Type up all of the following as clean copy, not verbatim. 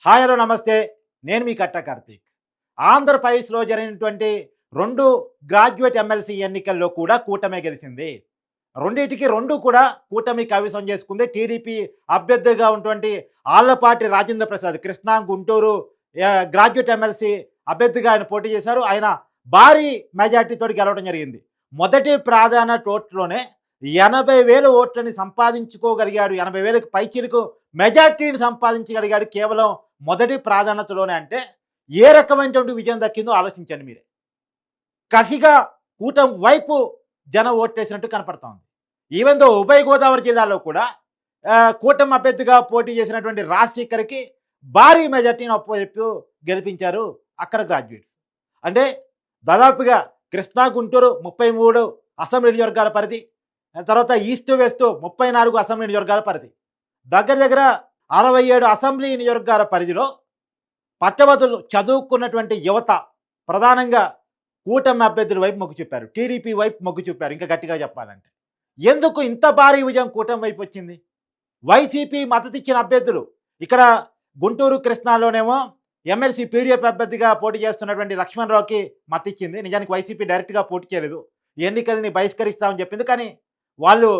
Hi hello నమస్తే. నేను మీ కట్ట కార్తీక్. ఆంధ్రప్రదేశ్‌లో జరిగినటువంటి 2 గ్రాడ్యుయేట్ ఎమ్మెల్సీ ఎన్నికల్లో కూడా కూటమే గెలిసింది. రెండిటికి 2 కూడా కూటమి కైవసం చేసుకుంది. టీడీపీ అభ్యర్థిగా ఉన్నటువంటి ఆళ్లపాటి రాజేంద్ర ప్రసాద్ కృష్ణా, గుంటూరు గ్రాడ్యుయేట్ ఎమ్మెల్సీ అభ్యర్థిగా ఆయన పోటీ చేశారు. ఆయన భారీ మెజార్టీతోటి గెలవడం జరిగింది. మొదటి ప్రాధాన్యత ఓట్‌లోనే 80,000 ఓట్లని సంపాదించుకోగలిగాడు. 80,000కి పైచిలుకు మెజార్టీని సంపాదించగలిగాడు కేవలం మొదటి ప్రాధాన్యతలోనే. అంటే ఏ రకమైనటువంటి విజయం దక్కిందో ఆలోచించండి మీరే. కసిగా కూటమి వైపు జనం ఓట్లేసినట్టు కనపడతా ఉంది. ఈవెన్ దో ఉభయ గోదావరి జిల్లాలో కూడా కూటమి అభ్యర్థిగా పోటీ చేసినటువంటి రాజశేఖర్‌కి భారీ మెజార్టీని అప్పజెప్పి గెలిపించారు అక్కడ గ్రాడ్యుయేట్స్. అంటే దాదాపుగా కృష్ణా, గుంటూరు 33 అసెంబ్లీ నియోజకవర్గాల పరిధి. తర్వాత ఈస్ట్, వెస్ట్ 34 అసెంబ్లీ నియోజకవర్గాల పరిధి. దగ్గర దగ్గర 67 అసెంబ్లీ నియోజకవర్గాల పరిధిలో పట్టభద్రులు చదువుకున్నటువంటి యువత ప్రధానంగా కూటమి అభ్యర్థుల వైపు మొగ్గు చూపారు. టీడీపీ వైపు మొగ్గు చూపారు ఇంకా గట్టిగా చెప్పాలంటే. ఎందుకు ఇంత భారీ విజయం కూటమి వైపు వచ్చింది? వైసీపీ మద్దతిచ్చిన అభ్యర్థులు ఇక్కడ గుంటూరు, కృష్ణాలోనేమో ఎమ్మెల్సీ పీడీఎఫ్ అభ్యర్థిగా పోటీ చేస్తున్నటువంటి లక్ష్మణరావుకి మద్దతిచ్చింది. నిజానికి వైసీపీ డైరెక్ట్‌గా పోటీ చేయలేదు. ఎన్నికల్ని బహిష్కరిస్తామని చెప్పింది. కానీ వాళ్ళు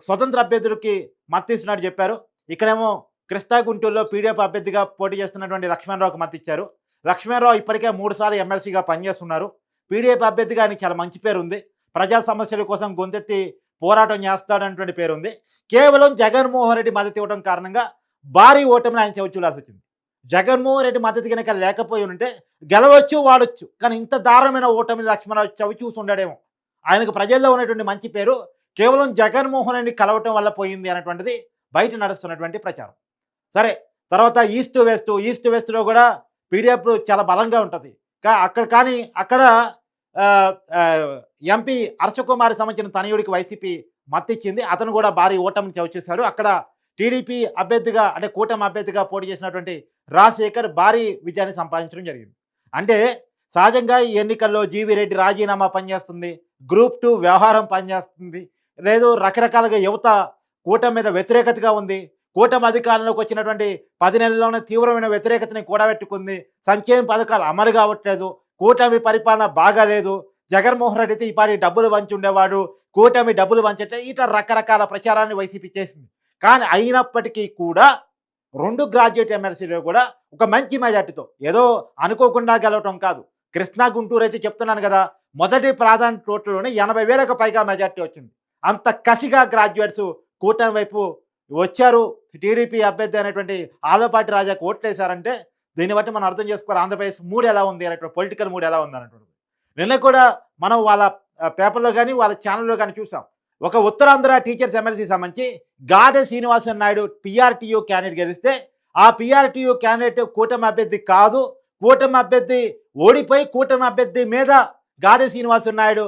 స్వతంత్ర అభ్యర్థులకి మద్దతిస్తున్నట్టు చెప్పారు. ఇక్కడేమో కృష్ణా, గుంటూరులో పీడీఎఫ్ అభ్యర్థిగా పోటీ చేస్తున్నటువంటి లక్ష్మణరావుకి మద్దతిచ్చారు. లక్ష్మణరావు ఇప్పటికే 3 సార్లు ఎమ్మెల్సీగా పనిచేస్తున్నారు. పీడీఎఫ్ అభ్యర్థిగా ఆయనకి చాలా మంచి పేరుంది. ప్రజా సమస్యల కోసం గొంతెత్తి పోరాటం చేస్తాడన్నటువంటి పేరుంది. కేవలం జగన్మోహన్ రెడ్డి మద్దతు ఇవ్వడం కారణంగా భారీ ఓటమిని ఆయన చవిచూడాల్సొచ్చింది. జగన్మోహన్ రెడ్డి మద్దతు గనక లేకపోయి ఉంటే గెలవచ్చు, వాడొచ్చు. కానీ ఇంత దారుణమైన ఓటమిని లక్ష్మణరావు చవిచూసి ఉండడేమో. ఆయనకు ప్రజల్లో ఉన్నటువంటి మంచి పేరు కేవలం జగన్మోహన్ రెడ్డిని కలవటం వల్ల పోయింది అనేటువంటిది బయట నడుస్తున్నటువంటి ప్రచారం. సరే, తర్వాత ఈస్ట్ వెస్ట్‌లో కూడా పీడీఎఫ్ చాలా బలంగా ఉంటది. అక్కడ ఎంపీ హర్షకుమార్‌కి సంబంధించిన తనయుడికి వైసీపీ మద్దతిచ్చింది. అతను కూడా భారీ ఓటమిని చవిచూశాడు. అక్కడ టీడీపీ అభ్యర్థిగా అంటే కూటమి అభ్యర్థిగా పోటీ చేసినటువంటి రాజశేఖర్ భారీ విజయాన్ని సంపాదించడం జరిగింది. అంటే సహజంగా ఈ ఎన్నికల్లో జీవీ రెడ్డి రాజీనామా పనిచేస్తుంది. గ్రూప్ 2 వ్యవహారం పనిచేస్తుంది. లేదు రకరకాలుగా యువత కూటమి మీద వ్యతిరేకతగా ఉంది. కూటమి అధికారంలోకి వచ్చినటువంటి 10 నెలల్లోనే తీవ్రమైన వ్యతిరేకతని కూడబెట్టుకుంది. సంక్షేమ పథకాలు అమలు కావట్లేదు. కూటమి పరిపాలన బాగాలేదు. జగన్మోహన్ రెడ్డి అయితే ఈ పాటి డబ్బులు పంచి ఉండేవాడు. కూటమి డబ్బులు పంచట్లే. ఇట్లా రకరకాల ప్రచారాన్ని వైసీపీ చేసింది. కానీ అయినప్పటికీ కూడా 2 గ్రాడ్యుయేట్ ఎమ్మెల్సీలో కూడా ఒక మంచి మెజార్టీతో ఏదో అనుకోకుండా గెలవటం కాదు. కృష్ణా, గుంటూరు అయితే చెప్తున్నాను కదా, మొదటి ప్రాధాన్యత ఓట్లలోనే 80,000కు పైగా మెజార్టీ వచ్చింది. అంత కసిగా గ్రాడ్యుయేట్స్ కూటమి వైపు వచ్చారు. టీడీపీ అభ్యర్థి అనేటువంటి ఆళ్లపాటి రాజాకు ఓట్లేశారంటే దీన్ని బట్టి మనం అర్థం చేసుకోవాలి ఆంధ్రప్రదేశ్ మూడ్ ఎలా ఉంది అనేటువంటి పొలిటికల్ మూడ్ ఎలా ఉంది అనేటువంటిది. నిన్న కూడా మనం వాళ్ళ పేపర్‌లో గాని, వాళ్ళ ఛానెల్‌లో గాని చూసాం. ఒక ఉత్తరాంధ్ర టీచర్స్ ఎమ్మెల్సీకి సంబంధించి గాదె శ్రీనివాసన్ నాయుడు పీఆర్‌టీయూ క్యాండిడేట్ గెలిస్తే, ఆ పీఆర్‌టీయూ క్యాండిడేట్ కూటమి అభ్యర్థి కాదు. కూటమి అభ్యర్థి ఓడిపోయి కూటమి అభ్యర్థి మీద గాదె శ్రీనివాసన్ నాయుడు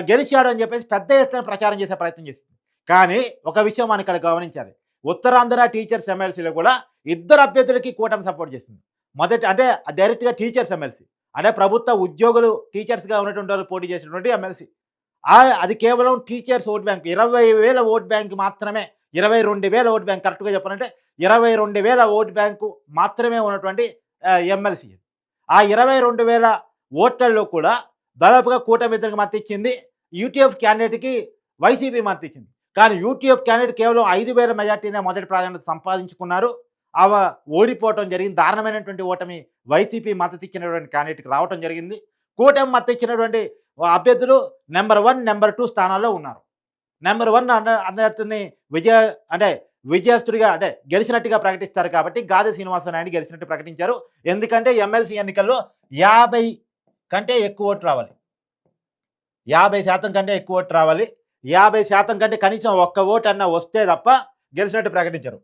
గెలిచాడు అని చెప్పేసి పెద్ద ఎత్తున ప్రచారం చేసే ప్రయత్నం చేసింది. కానీ ఒక విషయం మనం ఇక్కడ గమనించాలి. ఉత్తరాంధ్ర టీచర్స్ ఎమ్మెల్సీలో కూడా ఇద్దరు అభ్యర్థులకి కూటమి సపోర్ట్ చేసింది. మొదటి అంటే డైరెక్ట్‌గా టీచర్స్ ఎమ్మెల్సీ. అంటే ప్రభుత్వ ఉద్యోగులు టీచర్స్‌గా ఉన్నటువంటి వాళ్ళు పోటీ చేసినటువంటి ఎమ్మెల్సీ. అది కేవలం teachers vote bank 20,000 vote bank మాత్రమే. 22,000 ఓట్ బ్యాంక్ కరెక్ట్‌గా చెప్పాలంటే 22,000 ఓట్ బ్యాంకు మాత్రమే ఉన్నటువంటి ఎమ్మెల్సీ. ఆ 22,000 ఓట్లలో కూడా దాదాపుగా కూటమి ఇద్దరికి మద్దతిచ్చింది. UTF క్యాండిడేట్‌కి YCP మద్దతిచ్చింది. కానీ యూటీఎఫ్ క్యాండిడేట్ కేవలం 5,000 మెజార్టీనే మొదటి ప్రాధాన్యత సంపాదించుకున్నారు. ఓడిపోవటం జరిగింది. దారుణమైనటువంటి ఓటమి వైసీపీ మద్దతిచ్చినటువంటి క్యాండిడేట్‌కి రావటం జరిగింది. కూటమి మద్దతిచ్చినటువంటి అభ్యర్థులు నంబర్ 1, నంబర్ 2 స్థానాల్లో ఉన్నారు. నంబర్ 1 అభ్యర్థిని విజయస్తుడిగా అంటే గెలిచినట్టుగా ప్రకటిస్తారు కాబట్టి గాదె శ్రీనివాసనాయుడు గెలిచినట్టు ప్రకటించారు. ఎందుకంటే ఎమ్మెల్సీ ఎన్నికల్లో 50 కంటే ఎక్కువ ఓట్లు రావాలి. 50% కంటే ఎక్కువ ఓట్లు రావాలి. 50% కంటే కనీసం ఒక్క ఓటు అన్నా వస్తే తప్ప గెలిచినట్టు ప్రకటించరు.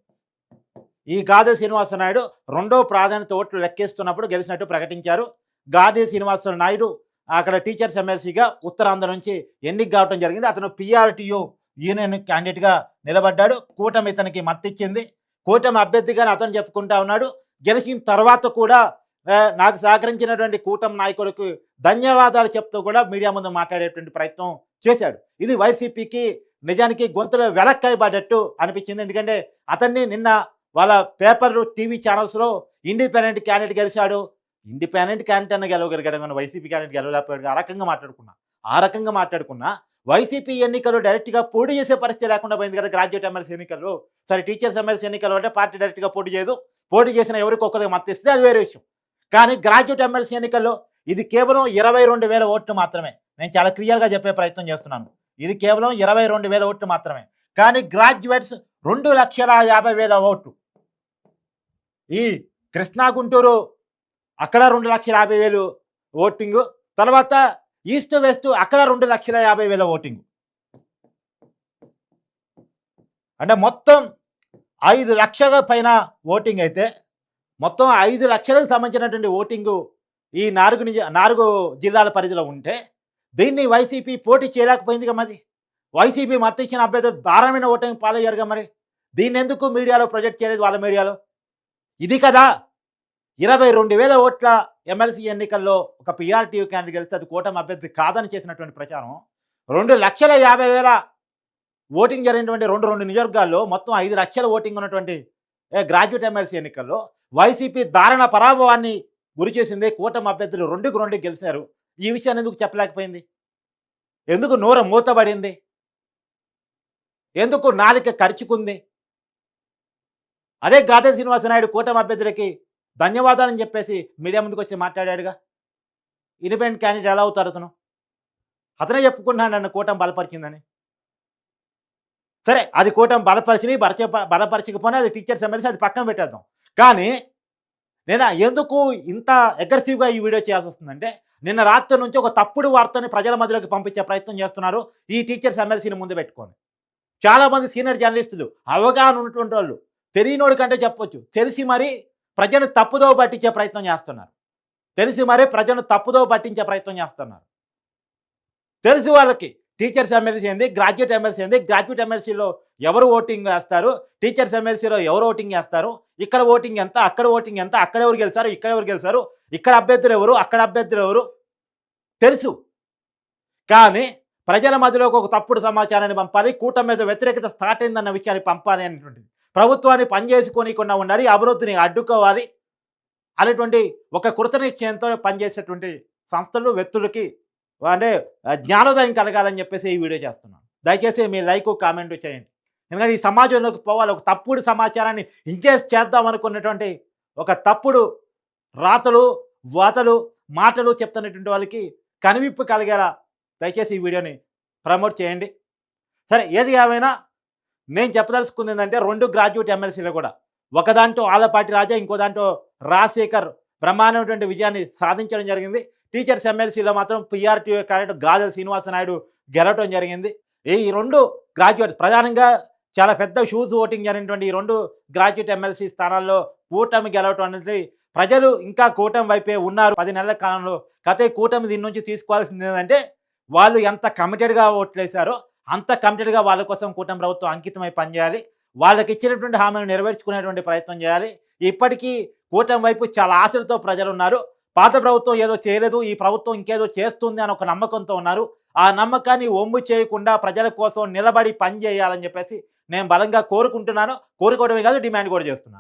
ఈ గాదె శ్రీనివాసనాయుడు రెండో ప్రాధాన్యత ఓట్లు లెక్కేస్తున్నప్పుడు గెలిచినట్టు ప్రకటించారు. గాదె శ్రీనివాసనాయుడు అక్కడ టీచర్స్ ఎమ్మెల్సీగా ఉత్తరాంధ్ర నుంచి ఎన్నిక కావడం జరిగింది. అతను పీఆర్‌టీయూ యూనియన్ క్యాండిడేట్‌గా నిలబడ్డాడు. కూటమి ఇతనికి మద్దతిచ్చింది. కూటమి అభ్యర్థిగానే అతను చెప్పుకుంటా ఉన్నాడు. గెలిచిన తర్వాత కూడా నాకు సహకరించినటువంటి కూటమి నాయకులకు ధన్యవాదాలు చెప్తూ కూడా మీడియా ముందు మాట్లాడేటువంటి ప్రయత్నం చేశాడు. ఇది వైసీపీకి నిజానికి గొంతులో వెలక్కై పడ్డట్టు అనిపించింది. ఎందుకంటే అతన్ని నిన్న వాళ్ళ పేపర్, టీవీ ఛానల్స్‌లో ఇండిపెండెంట్ క్యాండిడేట్ గెలిచాడు. ఇండిపెండెంట్ క్యాండిడేట్ అన్న గెలవగలిగాడు గానీ వైసీపీ క్యాండిడేట్ గెలవలేకపోయాడు. ఆ రకంగా మాట్లాడుకున్నా వైసీపీ ఎన్నికలు డైరెక్ట్‌గా పోటీ చేసే పరిస్థితి లేకుండా పోయింది కదా! గ్రాడ్యుయేట్ ఎమ్మెల్సీ ఎన్నికల్లో. సరే టీచర్స్ ఎమ్మెల్సీ ఎన్నికలు అంటే పార్టీ డైరెక్ట్‌గా పోటీ చేయదు. పోటీ చేసిన ఎవరికో ఒకరికి మద్దతిస్తే అది వేరే విషయం. కానీ గ్రాడ్యుయేట్ ఎమ్మెల్సీ ఎన్నికల్లో ఇది కేవలం 22,000 ఓట్లు మాత్రమే. నేను చాలా క్లియర్‌గా చెప్పే ప్రయత్నం చేస్తున్నాను. ఇది కేవలం 22,000 ఓట్లు మాత్రమే. కానీ గ్రాడ్యుయేట్స్ 2,50,000 ఓట్లు. ఈ కృష్ణా, గుంటూరు అక్కడ 2,50,000 ఓటింగు. తర్వాత ఈస్ట్, వెస్ట్ అక్కడ 2,50,000 ఓటింగు. అంటే మొత్తం 5,00,000 పైన ఓటింగ్ అయితే, మొత్తం 5,00,000కి సంబంధించినటువంటి ఓటింగు ఈ 4 జిల్లాల పరిధిలో ఉంటే, దీన్ని వైసీపీ పోటీ చేయలేకపోయిందిగా మరి. వైసీపీ మద్దతిచ్చిన అభ్యర్థులు దారుణమైన ఓటింగ్ పాలయ్యారుగా మరి. దీన్నెందుకు మీడియాలో ప్రొజెక్ట్ చేయలేదు వాళ్ళ మీడియాలో? ఇది కదా 22,000 ఓట్ల ఎమ్మెల్సీ ఎన్నికల్లో ఒక పీఆర్టీయూ క్యాండిడేట్ గెలిస్తే అది కూటమి అభ్యర్థి కాదని చేసినటువంటి ప్రచారం 2,50,000 ఓటింగ్ జరిగినటువంటి 2 నియోజకవర్గాల్లో మొత్తం 5,00,000 ఓటింగ్ ఉన్నటువంటి గ్రాడ్యుయేట్ ఎమ్మెల్సీ ఎన్నికల్లో వైసీపీ దారుణ పరాభవాన్ని గురిచేసింది. కూటమి అభ్యర్థులు 2కి 2 గెలిచారు. ఈ విషయాన్ని ఎందుకు చెప్పలేకపోయింది? ఎందుకు నోరు మూతబడింది? ఎందుకు నాలిక కరుచుకుంది? అదే గాదె శ్రీనివాసనాయుడు కూటమి అభ్యర్థులకి ధన్యవాదాలని చెప్పేసి మీడియా ముందుకు వచ్చి మాట్లాడాడుగా. ఇండిపెండెంట్ క్యాండిడేట్ ఎలా అవుతారు అతను? అతనే చెప్పుకుంటున్నాడు నన్ను కూటమి బలపరిచిందని. సరే అది కూటమి బలపరచకపోయినా అది టీచర్స్ ఎమ్మెల్సీ అది పక్కన పెట్టేద్దాం. కానీ నేను ఎందుకు ఇంత అగ్రెసివ్‌గా ఈ వీడియో చేయాల్సి వస్తుందంటే, నిన్న రాత్రి నుంచి ఒక తప్పుడు వార్తని ప్రజల మధ్యలోకి పంపించే ప్రయత్నం చేస్తున్నారు ఈ టీచర్స్ ఎమ్మెల్సీని ముందు పెట్టుకొని. చాలామంది సీనియర్ జర్నలిస్టులు, అవగాహన ఉన్నటువంటి వాళ్ళు, తెలియనోడి కంటే చెప్పొచ్చు, తెలిసి మరి ప్రజలను తప్పుదోవ పట్టించే ప్రయత్నం చేస్తున్నారు. తెలుసు వాళ్ళకి టీచర్స్ ఎమ్మెల్సీ ఏంది, గ్రాడ్యుయేట్ ఎమ్మెల్సీ ఏంది, గ్రాడ్యుయేట్ ఎమ్మెల్సీలో ఎవరు ఓటింగ్ వేస్తారు, టీచర్స్ ఎమ్మెల్సీలో ఎవరు ఓటింగ్ వేస్తారు, ఇక్కడ ఓటింగ్ ఎంత, అక్కడ ఓటింగ్ ఎంత, అక్కడ ఎవరు గెలిచారు, ఇక్కడ ఎవరు గెలిచారు, ఇక్కడ అభ్యర్థులు ఎవరు, అక్కడ అభ్యర్థులు ఎవరు తెలుసు. కానీ ప్రజల మధ్యలోకి ఒక తప్పుడు సమాచారాన్ని పంపాలి, కూటమి మీద వ్యతిరేకత స్టార్ట్ అయిందన్న విషయాన్ని పంపాలి అనేటువంటిది. ప్రభుత్వాన్ని పనిచేసుకోనీయకుండా ఉండాలి, అభివృద్ధిని అడ్డుకోవాలి అనేటువంటి ఒక కృతనిశ్చయంతో పనిచేసేటువంటి సంస్థలు, వ్యక్తులకి అంటే జ్ఞానోదయం కలగాలని చెప్పేసి ఈ వీడియో చేస్తున్నాను. దయచేసి మీ లైక్, కామెంట్ చేయండి. ఎందుకంటే ఈ సమాజంలోకి పోవాలి. ఒక తప్పుడు సమాచారాన్ని ఇంకేస్ చేద్దాం అనుకున్నటువంటి ఒక తప్పుడు రాతలు, వాతలు, మాటలు చెప్తున్నటువంటి వాళ్ళకి కనువిప్పు కలిగేలా దయచేసి ఈ వీడియోని ప్రమోట్ చేయండి. సరే ఏది ఏమైనా నేను చెప్పదలుచుకుంది ఏంటంటే 2 గ్రాడ్యుయేట్ ఎమ్మెల్సీలు కూడా, ఒక దాంట్లో ఆలపాటి రాజా, ఇంకో దాంట్లో రాజశేఖర్ బ్రహ్మాండమైనటువంటి విజయాన్ని సాధించడం జరిగింది. టీచర్స్ ఎమ్మెల్సీలో మాత్రం పీఆర్టీయూ క్యాండిడేట్ గాదె శ్రీనివాసనాయుడు గెలవడం జరిగింది. ఈ 2 గ్రాడ్యుయేట్స్ ప్రధానంగా చాలా పెద్ద షూస్ ఓటింగ్ జరిగినటువంటి ఈ 2 గ్రాడ్యుయేట్ ఎమ్మెల్సీ స్థానాల్లో కూటమి గెలవటం అనేది ప్రజలు ఇంకా కూటమి వైపే ఉన్నారు 10 నెలల కాలంలో. కాకపోతే కూటమి దీని నుంచి తీసుకోవాల్సింది ఏంటంటే, వాళ్ళు ఎంత కమిటెడ్‌గా ఓట్లేశారో అంత కమిటెడ్‌గా వాళ్ళ కోసం కూటమి ప్రభుత్వం అంకితమై పనిచేయాలి. వాళ్ళకి ఇచ్చినటువంటి హామీలను నెరవేర్చుకునేటువంటి ప్రయత్నం చేయాలి. ఇప్పటికీ కూటమి వైపు చాలా ఆశలతో ప్రజలున్నారు. పాత ప్రభుత్వం ఏదో చేయలేదు, ఈ ప్రభుత్వం ఇంకేదో చేస్తుంది అని ఒక నమ్మకంతో ఉన్నారు. ఆ నమ్మకాన్ని వమ్ము చేయకుండా ప్రజల కోసం నిలబడి పనిచేయాలని చెప్పేసి నేను బలంగా కోరుకుంటున్నాను. కోరుకోవడమే కాదు, డిమాండ్ కూడా చేస్తున్నాను.